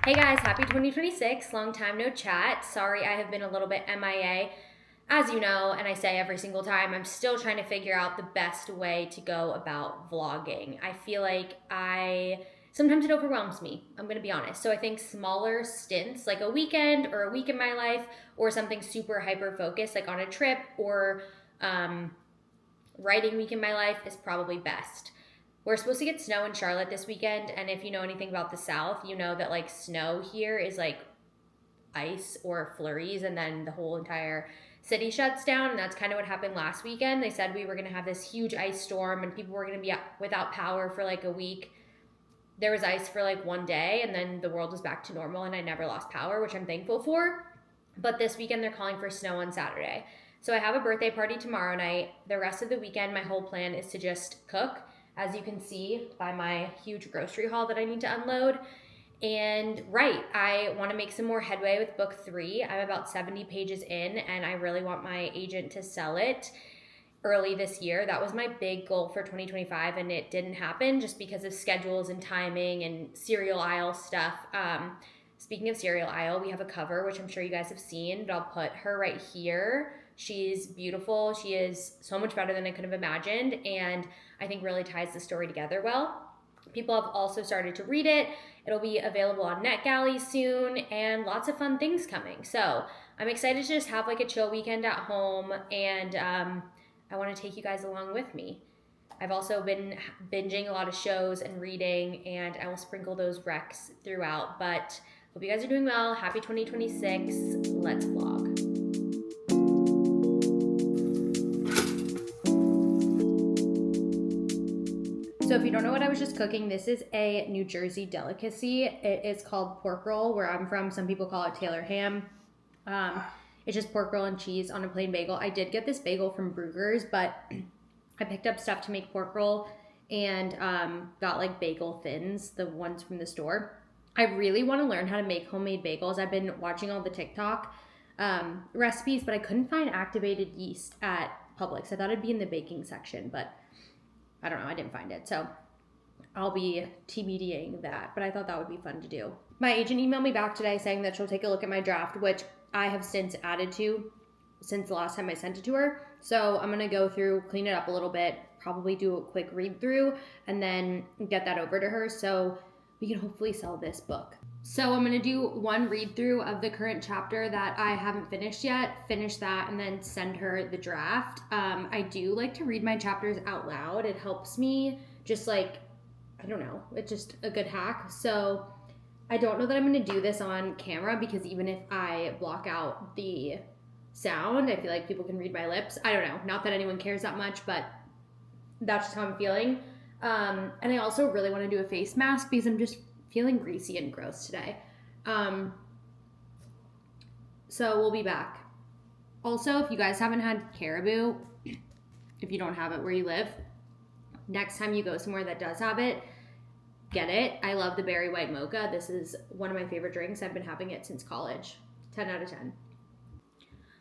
Hey guys, happy 2026. Long time no chat. Sorry I have been a little bit MIA. As you know, and I say every single time, I'm still trying to figure out the best way to go about vlogging. I feel like sometimes it overwhelms me, I'm gonna be honest. So I think smaller stints, like a weekend or a week in my life, or something super hyper focused, like on a trip or writing week in my life, is probably best. We're supposed to get snow in Charlotte this weekend, and if you know anything about the South, you know that like snow here is like ice or flurries, and then the whole entire city shuts down. And that's kind of what happened last weekend. They said we were going to have this huge ice storm, and people were going to be without power for like a week. There was ice for like one day, and then the world was back to normal, and I never lost power, which I'm thankful for. But this weekend, they're calling for snow on Saturday. So I have a birthday party tomorrow night. The rest of the weekend, my whole plan is to just cook, as you can see by my huge grocery haul that I need to unload. And I want to make some more headway with book 3. I'm about 70 pages in, and I really want my agent to sell it early this year. That was my big goal for 2025, and it didn't happen just because of schedules and timing and serial aisle stuff. Speaking of serial aisle, we have a cover, which I'm sure you guys have seen, but I'll put her right here. She's beautiful. She is so much better than I could have imagined, and I think really ties the story together well. People have also started to read it. It'll be available on NetGalley soon, and lots of fun things coming. So I'm excited to just have like a chill weekend at home, and I want to take you guys along with me. I've also been binging a lot of shows and reading, and I will sprinkle those recs throughout. But hope you guys are doing well. Happy 2026. Let's vlog. So if you don't know what I was just cooking, this is a New Jersey delicacy. It is called pork roll. Where I'm from, some people call it Taylor ham. It's just pork roll and cheese on a plain bagel. I did get this bagel from Bruegger's, but I picked up stuff to make pork roll and got like bagel thins, the ones from the store. I really want to learn how to make homemade bagels. I've been watching all the TikTok recipes, but I couldn't find activated yeast at Publix. I thought it'd be in the baking section, but I don't know, I didn't find it. So I'll be TBDing that, but I thought that would be fun to do. My agent emailed me back today saying that she'll take a look at my draft, which I have since added to since the last time I sent it to her. So I'm going to go through, clean it up a little bit, probably do a quick read through, and then get that over to her so we can hopefully sell this book. So I'm going to do one read through of the current chapter that I haven't finished yet, finish that, and then send her the draft. I do like to read my chapters out loud. It helps me just like, I don't know, it's just a good hack. So I don't know that I'm going to do this on camera because even if I block out the sound, I feel like people can read my lips. I don't know. Not that anyone cares that much, but that's just how I'm feeling. And I also really want to do a face mask because I'm just feeling greasy and gross today. So we'll be back. Also, if you guys haven't had caribou, if you don't have it where you live, next time you go somewhere that does have it, get it. I love the berry white mocha. This is one of my favorite drinks. I've been having it since college. 10 out of 10.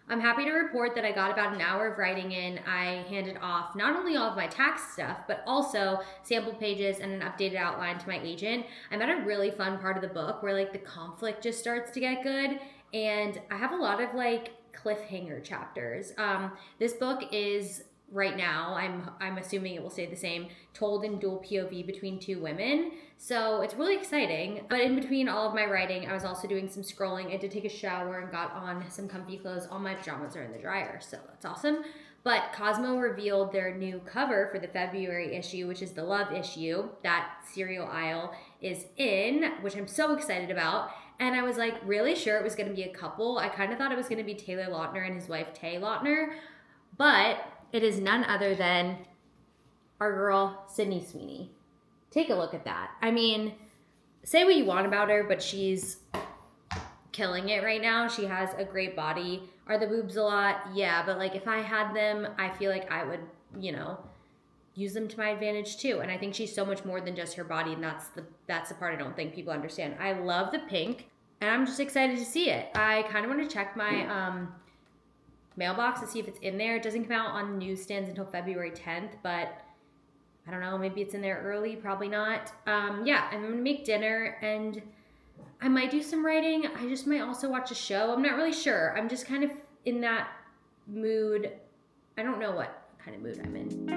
I'm happy to report that I got about an hour of writing in. I handed off not only all of my tax stuff, but also sample pages and an updated outline to my agent. I'm at a really fun part of the book where like the conflict just starts to get good. And I have a lot of like cliffhanger chapters. This book is right now, I'm assuming it will stay the same, told in dual POV between 2 women. So it's really exciting. But in between all of my writing, I was also doing some scrolling. I did take a shower and got on some comfy clothes. All my pajamas are in the dryer, so that's awesome. But Cosmo revealed their new cover for the February issue, which is the love issue that Serial Aisle is in, which I'm so excited about. And I was like really sure it was going to be a couple. I kind of thought it was going to be Taylor Lautner and his wife Tay Lautner, but it is none other than our girl, Sydney Sweeney. Take a look at that. I mean, say what you want about her, but she's killing it right now. She has a great body. Are the boobs a lot? Yeah, but like if I had them, I feel like I would, use them to my advantage too. And I think she's so much more than just her body, and that's the part I don't think people understand. I love the pink, and I'm just excited to see it. I kind of want to check my mailbox to see if it's in there. It doesn't come out on newsstands until February 10th, but I don't know, maybe it's in there early, probably not. Yeah, I'm gonna make dinner, and I might do some writing. I just might also watch a show. I'm not really sure. I'm just kind of in that mood. I don't know what kind of mood I'm in.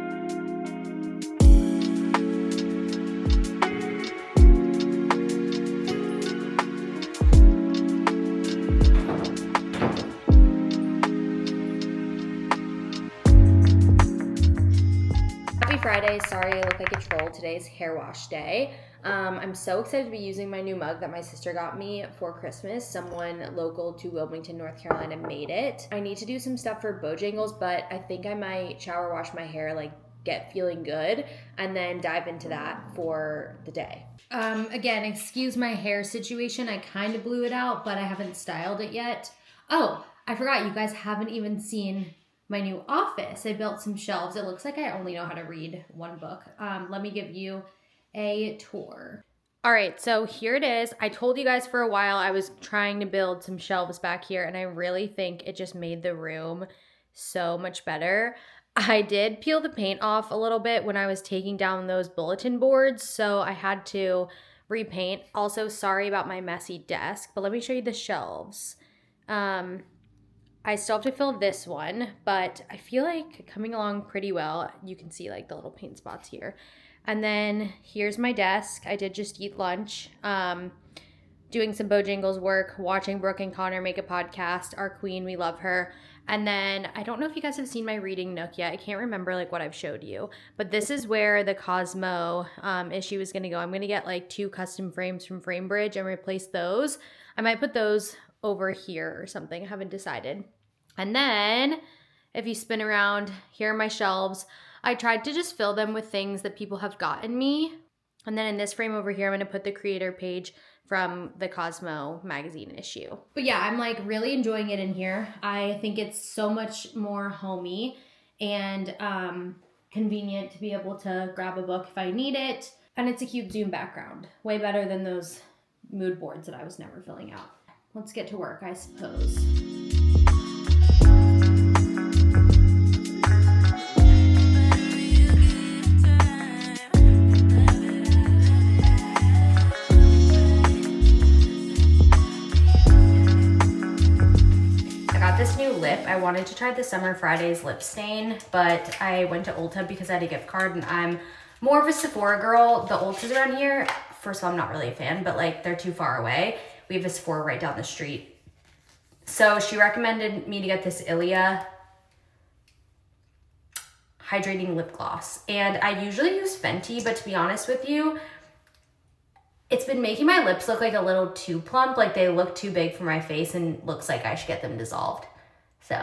Happy Friday. Sorry I look like a troll. Today's hair wash day. I'm so excited to be using my new mug that my sister got me for Christmas. Someone local to Wilmington, North Carolina made it. I need to do some stuff for Bojangles, but I think I might shower wash my hair, like get feeling good, and then dive into that for the day. Again, excuse my hair situation. I kind of blew it out, but I haven't styled it yet. Oh, I forgot, you guys haven't even seen my new office. I built some shelves. It looks like I only know how to read one book. Let me give you a tour. All right, so here it is. I told you guys for a while I was trying to build some shelves back here, and I really think it just made the room so much better. I did peel the paint off a little bit when I was taking down those bulletin boards, so I had to repaint. Also, sorry about my messy desk, but let me show you the shelves. I still have to fill this one, but I feel like coming along pretty well. You can see like the little paint spots here. And then here's my desk. I did just eat lunch, doing some Bojangles work, watching Brooke and Connor make a podcast. Our queen, we love her. And then I don't know if you guys have seen my reading nook yet. I can't remember like what I've showed you, but this is where the Cosmo issue is going to go. I'm going to get like 2 custom frames from Framebridge and replace those. I might put those over here or something. I haven't decided. And then if you spin around, here are my shelves. I tried to just fill them with things that people have gotten me. And then in this frame over here, I'm going to put the creator page from the Cosmo magazine issue. But yeah, I'm like really enjoying it in here. I think it's so much more homey and convenient to be able to grab a book if I need it. And it's a cute Zoom background. Way better than those mood boards that I was never filling out. Let's get to work, I suppose. This new lip, I wanted to try the Summer Fridays lip stain, but I went to Ulta because I had a gift card, and I'm more of a Sephora girl. The Ultas around here, first of all, I'm not really a fan, but like they're too far away. We have a Sephora right down the street. So she recommended me to get this Ilia hydrating lip gloss. And I usually use Fenty, but to be honest with you, it's been making my lips look like a little too plump, like they look too big for my face and looks like I should get them dissolved. So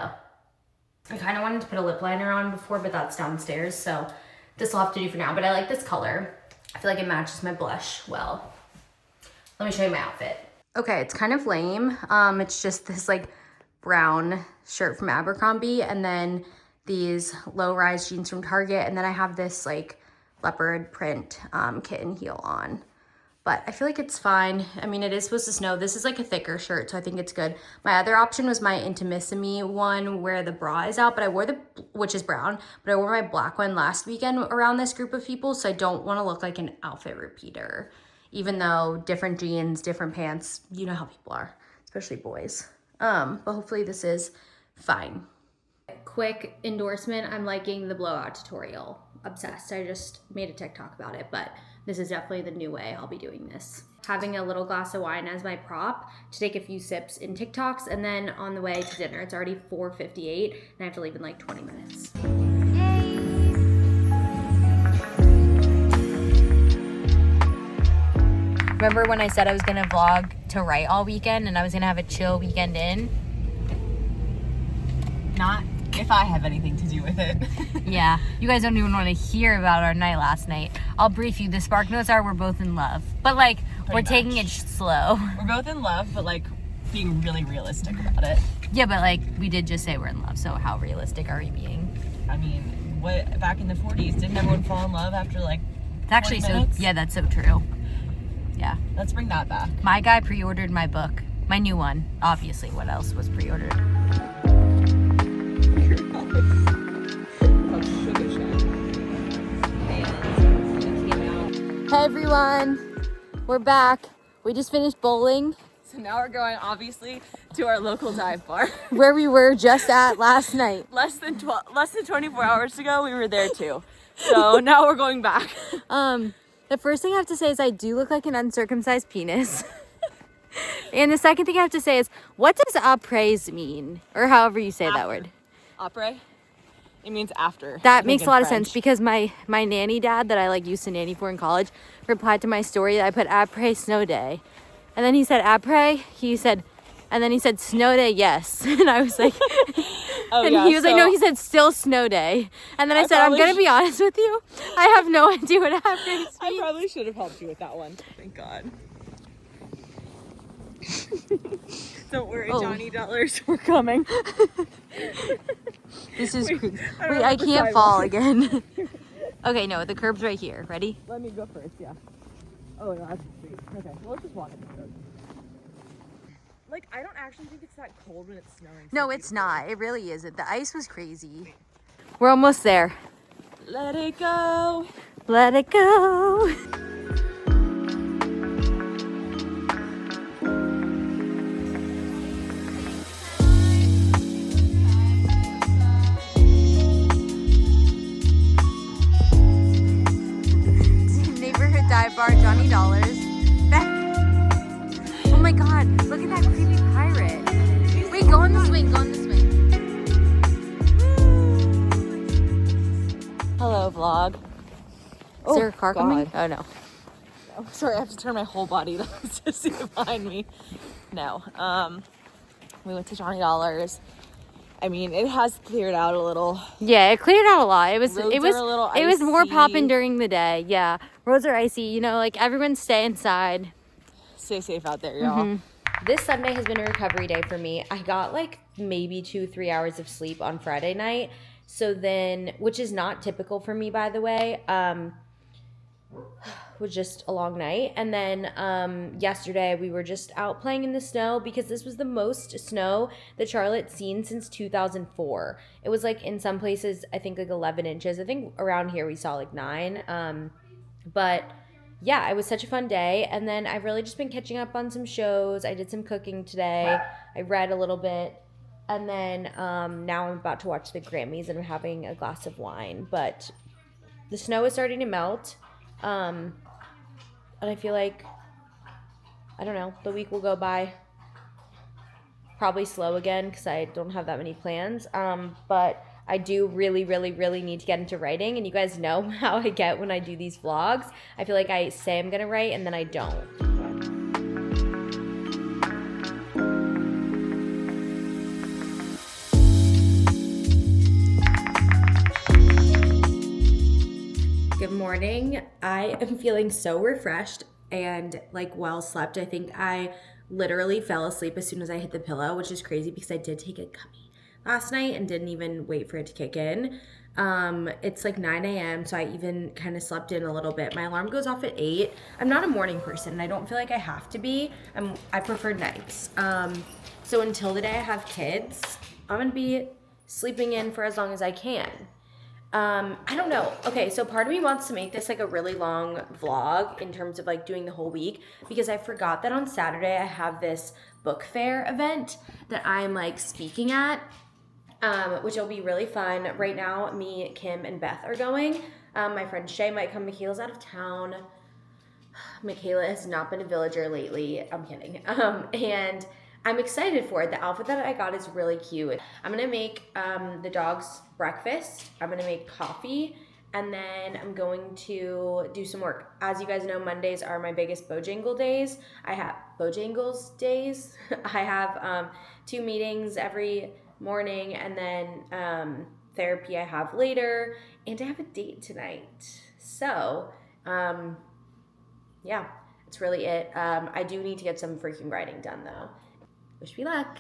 I kind of wanted to put a lip liner on before, but that's downstairs, so this will have to do for now. But I like this color. I feel like it matches my blush well. Let me show you my outfit. Okay, it's kind of lame. It's just this like brown shirt from Abercrombie, and then these low-rise jeans from Target, and then I have this like leopard print kitten heel on. But I feel like it's fine. I mean, it is supposed to snow. This is like a thicker shirt, so I think it's good. My other option was my Intimissimi one where the bra is out, but I wore which is brown, but I wore my black one last weekend around this group of people, so I don't want to look like an outfit repeater, even though different jeans, different pants, you know how people are, especially boys. But hopefully this is fine. Quick endorsement, I'm liking the blowout tutorial. Obsessed. I just made a TikTok about it, but this is definitely the new way I'll be doing this. Having a little glass of wine as my prop to take a few sips in TikToks, and then on the way to dinner. It's already 4:58 and I have to leave in like 20 minutes. Yay! Remember when I said I was gonna vlog to write all weekend and I was gonna have a chill weekend in? Not if I have anything to do with it. Yeah, you guys don't even want to hear about our night last night. I'll brief you. The spark notes are we're both in love, but like we're taking it slow. We're both in love, but like being really realistic about it. Yeah, but like we did just say we're in love, so how realistic are we being? I mean, what back in the 40s, didn't everyone fall in love after like It's actually 20 minutes? Yeah, that's so true. Yeah. Let's bring that back. My guy pre-ordered my book, my new one. Obviously, what else was pre-ordered? Hey everyone, we're back. We just finished bowling. So now we're going, obviously, to our local dive bar. Where we were just at last night. Less than 24 hours ago, we were there too. So now we're going back. The first thing I have to say is I do look like an uncircumcised penis. And the second thing I have to say is, what does après mean? Or however you say that word. Après? It means after. That makes a lot of sense because my nanny dad that I like used to nanny for in college replied to my story that I put après snow day. And then he said après, and then he said snow day, yes. And I was like, oh, and yeah, he was like, no, he said still snow day. And then I said, I'm going to be honest with you. I have no idea what après means. I probably should have helped you with that one. Thank God. Don't worry, Johnny Dollars, we're coming. This is crazy. Wait, I can't fall again. Okay, no, the curb's right here. Ready? Let me go first, yeah. Oh, no, that's sweet. Okay, well, let's just walk it. Like, I don't actually think it's that cold when it's snowing. No, it's not. It really isn't. The ice was crazy. We're almost there. Let it go. Let it go. Neighborhood dive bar, Johnny Dollars. Oh my God, look at that creepy pirate. Wait, go on the swing, go on the swing. Hello, vlog. Is there a car coming? Oh no. Oh, sorry, I have to turn my whole body to see behind me. No. We went to Johnny Dollars. I mean, it has cleared out a little. Yeah, it cleared out a lot. It was Roads it was are a little it was more icy. popping during the day. Yeah, roads are icy. You know, like everyone stay inside. Stay safe out there, y'all. This Sunday has been a recovery day for me. I got like maybe 2-3 hours of sleep on Friday night. So then, which is not typical for me, by the way, was just a long night. And then yesterday we were just out playing in the snow because this was the most snow that Charlotte's seen since 2004. It was like in some places, I think like 11 inches. I think around here we saw like 9. But yeah, it was such a fun day. And then I've really just been catching up on some shows. I did some cooking today. I read a little bit. And then now I'm about to watch the Grammys and I'm having a glass of wine. But the snow is starting to melt. And I feel like, I don't know, the week will go by probably slow again because I don't have that many plans. But I do really, really, really need to get into writing. And you guys know how I get when I do these vlogs. I feel like I say I'm going to write and then I don't. Good morning. I am feeling so refreshed and like well slept. I think I literally fell asleep as soon as I hit the pillow, which is crazy because I did take a gummy last night and didn't even wait for it to kick in. It's like 9 a.m. so I even kind of slept in a little bit. My alarm goes off at 8. I'm not a morning person and I don't feel like I have to be. I prefer nights. So until the day I have kids, I'm gonna be sleeping in for as long as I can. I don't know. Okay, so part of me wants to make this like a really long vlog in terms of like doing the whole week because I forgot that on Saturday I have this book fair event that I'm like speaking at, which will be really fun. Right now, me, Kim, and Beth are going. My friend Shay might come. Michaela's out of town. Michaela has not been a villager lately. I'm kidding. And I'm excited for it. The outfit that I got is really cute. I'm going to make the dogs breakfast. I'm going to make coffee. And then I'm going to do some work. As you guys know, Mondays are my biggest Bojangles days. I have 2 meetings every morning. And then therapy I have later. And I have a date tonight. So, yeah, that's really it. I do need to get some freaking writing done, though. Wish me luck.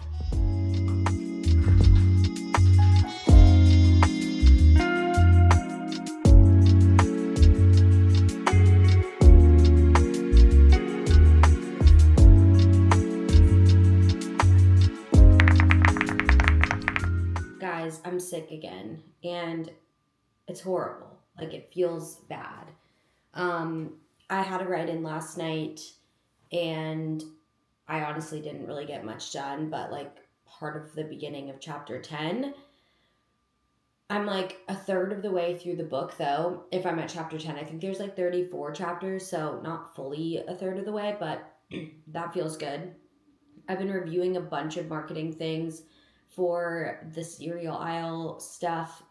Guys, I'm sick again, and it's horrible. Like, it feels bad. I had a write-in last night, and I honestly didn't really get much done, but like part of the beginning of chapter 10. I'm like a third of the way through the book though. If I'm at chapter 10, I think there's like 34 chapters, so not fully a third of the way, but that feels good. I've been reviewing a bunch of marketing things for the cereal aisle stuff,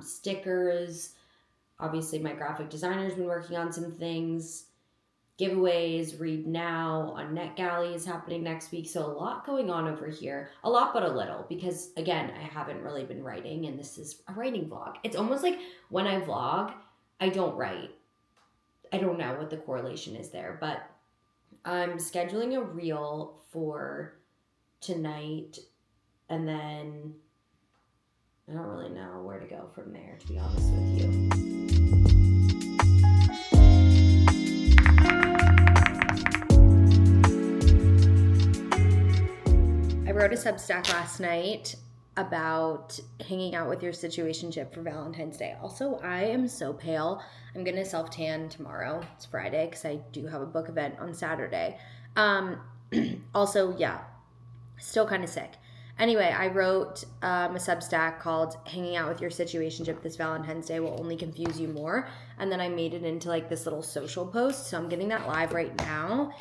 stickers. Obviously, my graphic designer's been working on some things. Giveaways, read now on NetGalley is happening next week. So a lot going on over here. A lot, but a little, because again, I haven't really been writing, and this is a writing vlog. It's almost like when I vlog, I don't write. I don't know what the correlation is there, but I'm scheduling a reel for tonight, and then I don't really know where to go from there, to be honest with you. I wrote a Substack last night about hanging out with your situationship for Valentine's Day. Also, I am so pale. I'm going to self-tan tomorrow. It's Friday because I do have a book event on Saturday. Also, yeah, still kind of sick. Anyway, I wrote a Substack called Hanging Out with Your Situationship This Valentine's Day Will Only Confuse You More. And then I made it into like this little social post. So I'm getting that live right now.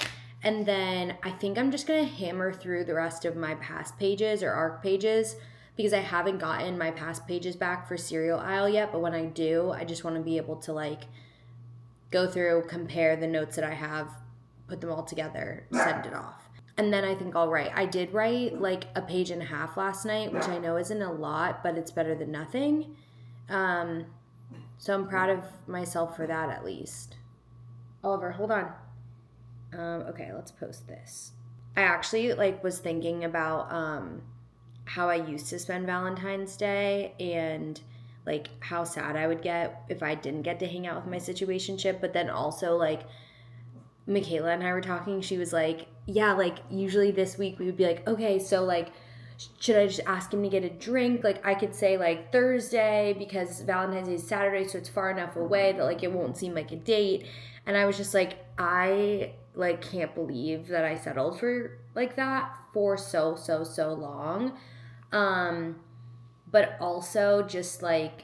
And then I think I'm just going to hammer through the rest of my past pages or arc pages because I haven't gotten my past pages back for Cereal Aisle yet. But when I do, I just want to be able to like go through, compare the notes that I have, put them all together, send it off. And then I think I'll write. I did write like a page and a half last night, which I know isn't a lot, but it's better than nothing. So I'm proud of myself for that at least. Oliver, hold on. Okay, let's post this. I actually like was thinking about how I used to spend Valentine's Day and like how sad I would get if I didn't get to hang out with my situationship. But then also like Michaela and I were talking, she was like, yeah, like usually this week we would be like, okay, so like should I just ask him to get a drink? Like I could say like Thursday because Valentine's Day is Saturday, so it's far enough away that like it won't seem like a date. And I was just like, I like can't believe that I settled for like that for so long. But also just like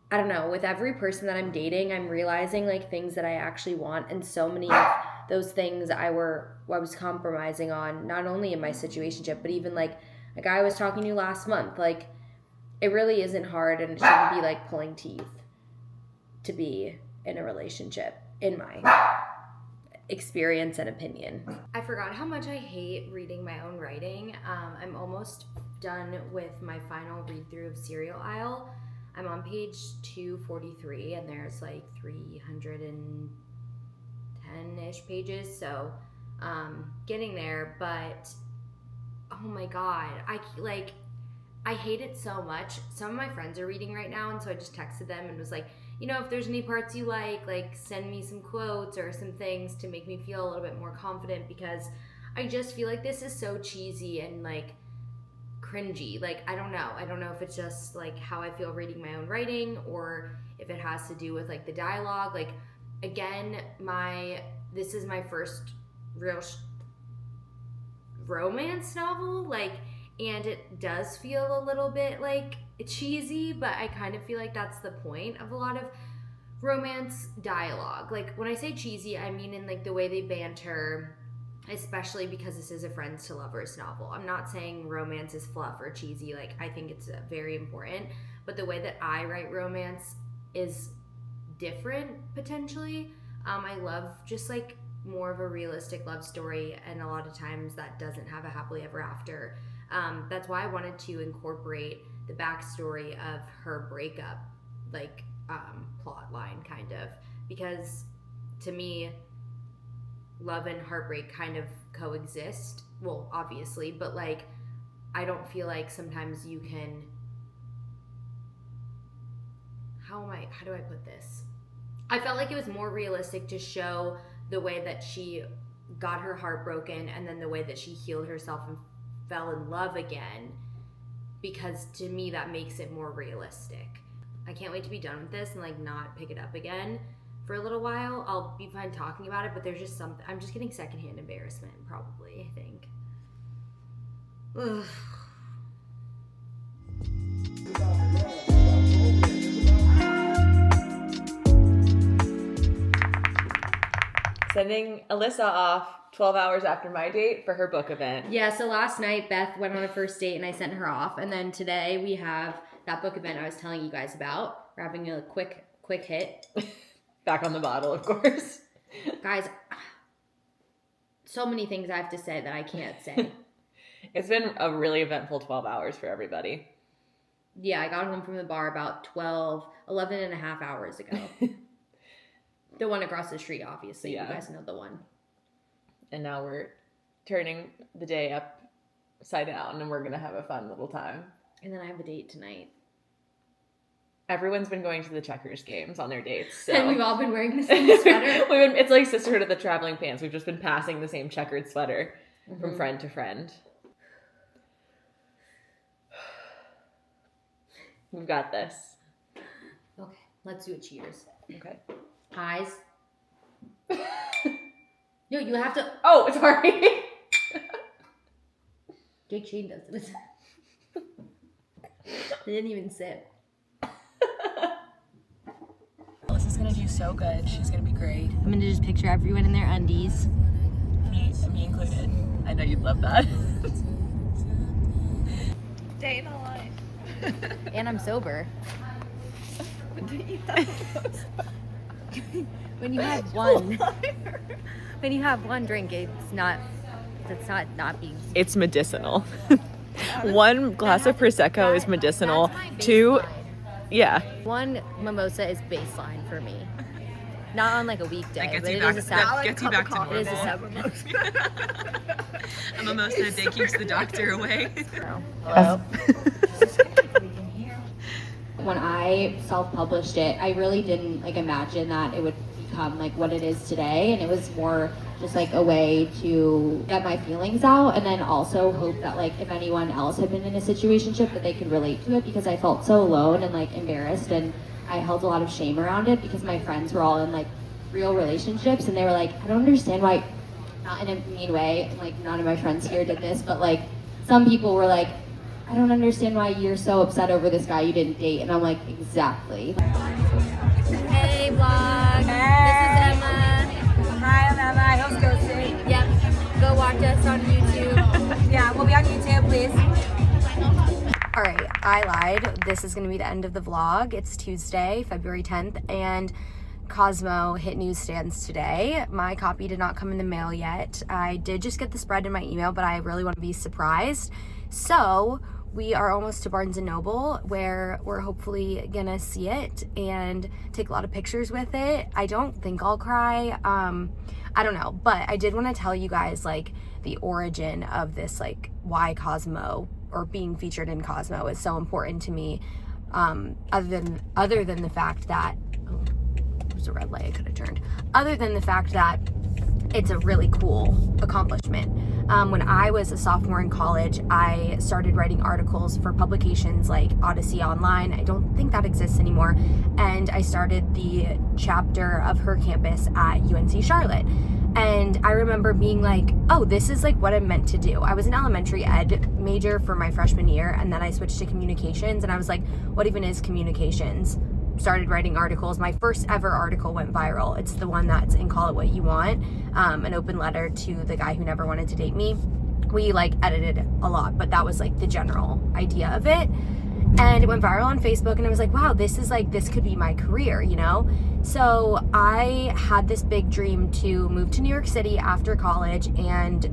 I don't know, with every person that I'm dating, I'm realizing like things that I actually want, and so many of those things I was compromising on, not only in my situationship, but even like a guy I was talking to last month. Like it really isn't hard, and it shouldn't be like pulling teeth to be in a relationship, in my experience and opinion. I forgot how much I hate reading my own writing. I'm almost done with my final read through of Cereal Aisle. I'm on page 243 and there's like 310-ish pages, so getting there, but oh my god, I hate it so much. Some of my friends are reading right now, and so I just texted them and was like, you know, if there's any parts you like send me some quotes or some things to make me feel a little bit more confident, because I just feel like this is so cheesy and like cringy. Like I don't know if it's just like how I feel reading my own writing, or if it has to do with like the dialogue. Like again, this is my first real romance novel, like, and it does feel a little bit like cheesy, but I kind of feel like that's the point of a lot of romance dialogue. Like when I say cheesy, I mean in like the way they banter, especially because this is a friends to lovers novel. I'm not saying romance is fluff or cheesy. Like I think it's very important, but the way that I write romance is different potentially. I love just like more of a realistic love story, and a lot of times that doesn't have a happily ever after. That's why I wanted to incorporate the backstory of her breakup, like plot line kind of, because to me love and heartbreak kind of coexist. Well, obviously, but like I don't feel like sometimes you can, how do I put this? I felt like it was more realistic to show the way that she got her heart broken and then the way that she healed herself and fell in love again, because to me that makes it more realistic. I can't wait to be done with this and like not pick it up again for a little while, I'll be fine talking about it, but there's just something, I'm just getting secondhand embarrassment, probably, I think. Ugh. Sending Alyssa off 12 hours after my date for her book event. Yeah, so last night Beth went on a first date and I sent her off. And then today we have that book event I was telling you guys about. We're having a quick hit. Back on the bottle, of course. Guys, so many things I have to say that I can't say. It's been a really eventful 12 hours for everybody. Yeah, I got home from the bar about 11 and a half hours ago. The one across the street, obviously. Yeah. You guys know the one. And now we're turning the day upside down, and we're going to have a fun little time. And then I have a date tonight. Everyone's been going to the checkers games on their dates. So. And we've all been wearing the same sweater. It's like Sisterhood of the Traveling Pants. We've just been passing the same checkered sweater from friend to friend. We've got this. Okay, let's do a cheers. Okay. Eyes. No, you have to. Oh, sorry. Jake Shane does this. They didn't even sip. Alyssa's gonna do so good. She's gonna be great. I'm gonna just picture everyone in their undies. Me included. I know you'd love that. Day in the life. And I'm sober. When you have one drink, it's not being. It's medicinal. One glass of Prosecco is medicinal. Two, yeah. One mimosa is baseline for me. Not on like a weekday, but it is a that gets you back to normal. It is a sober mimosa. A mimosa a day keeps the doctor away. Hello. When I self-published it, I really didn't like imagine that it would become like what it is today, and it was more just like a way to get my feelings out, and then also hope that like if anyone else had been in a situationship that they could relate to it, because I felt so alone and like embarrassed, and I held a lot of shame around it because my friends were all in like real relationships, and they were like, I don't understand why, not in a mean way, like none of my friends here did this, but like some people were like, I don't understand why you're so upset over this guy you didn't date. And I'm like, exactly. Hey, vlog. Hey. This is Emma. Hi, I'm Emma. I host Ghosting. Yep. Go watch us on YouTube. Yeah, we'll be on YouTube, please. All right, I lied. This is going to be the end of the vlog. It's Tuesday, February 10th, and Cosmo hit newsstands today. My copy did not come in the mail yet. I did just get the spread in my email, but I really want to be surprised. So we are almost to Barnes & Noble, where we're hopefully gonna see it and take a lot of pictures with it. I don't think I'll cry. I don't know, but I did want to tell you guys like the origin of this, like why Cosmo or being featured in Cosmo is so important to me. Other than the fact that there's a red light I could have turned. Other than the fact that it's a really cool accomplishment. When I was a sophomore in college, I started writing articles for publications like Odyssey Online. I don't think that exists anymore. And I started the chapter of her campus at UNC Charlotte. And I remember being like, oh, this is like what I'm meant to do. I was an elementary ed major for my freshman year, and then I switched to communications, and I was like, what even is communications? Started writing articles. My first ever article went viral. It's the one that's in Call It What You Want, an open letter to the guy who never wanted to date me. We like edited a lot, but that was like the general idea of it. And it went viral on Facebook, and I was like, wow, this could be my career, you know? So I had this big dream to move to New York City after college and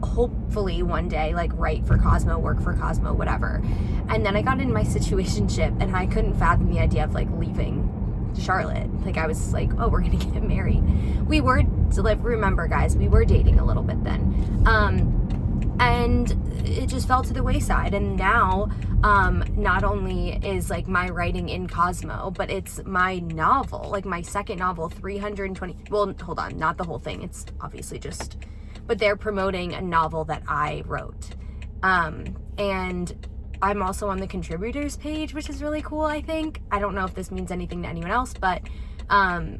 hopefully one day like write for Cosmo, work for Cosmo, whatever. And then I got in my situationship, and I couldn't fathom the idea of like leaving Charlotte. Like I was like, oh, we're gonna get married. We were, remember guys, we were dating a little bit then. And it just fell to the wayside. And now, not only is like my writing in Cosmo, but it's my novel, like my second novel, 320, well, hold on, not the whole thing. It's obviously just, but they're promoting a novel that I wrote. And I'm also on the contributors page, which is really cool, I think. I don't know if this means anything to anyone else, but my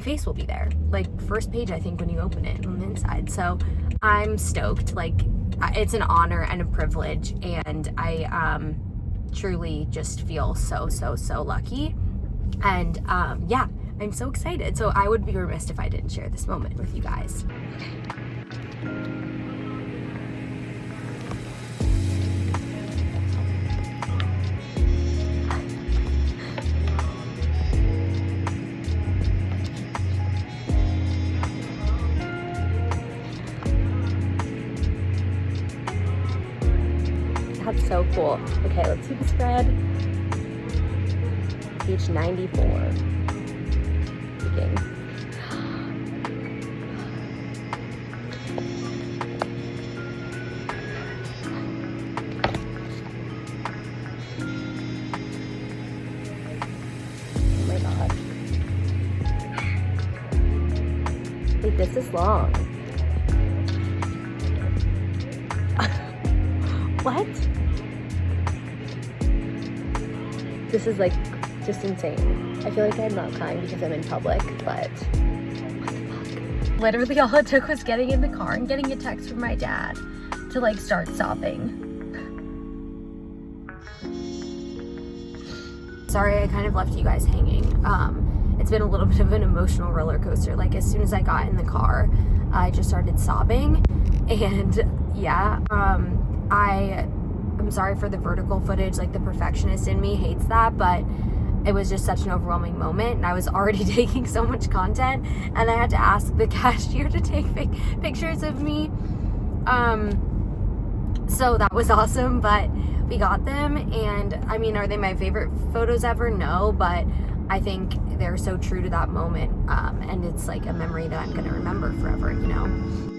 face will be there, like first page, I think, when you open it on the inside. So I'm stoked. Like, it's an honor and a privilege, and I truly just feel so lucky. And yeah, I'm so excited. So I would be remiss if I didn't share this moment with you guys. That's so cool. Okay, let's see the spread. Page 94. Begin. Oh my god. Wait, this is long. What? This is like just insane. I feel like I'm not crying because I'm in public, but what the fuck? Literally all it took was getting in the car and getting a text from my dad to like start sobbing. Sorry, I kind of left you guys hanging. It's been a little bit of an emotional roller coaster. Like, as soon as I got in the car, I just started sobbing. And yeah, I'm sorry for the vertical footage. Like, the perfectionist in me hates that, but it was just such an overwhelming moment, and I was already taking so much content, and I had to ask the cashier to take pictures of me. So that was awesome, but we got them, and I mean, are they my favorite photos ever? No, but I think they're so true to that moment, and it's like a memory that I'm gonna remember forever, you know?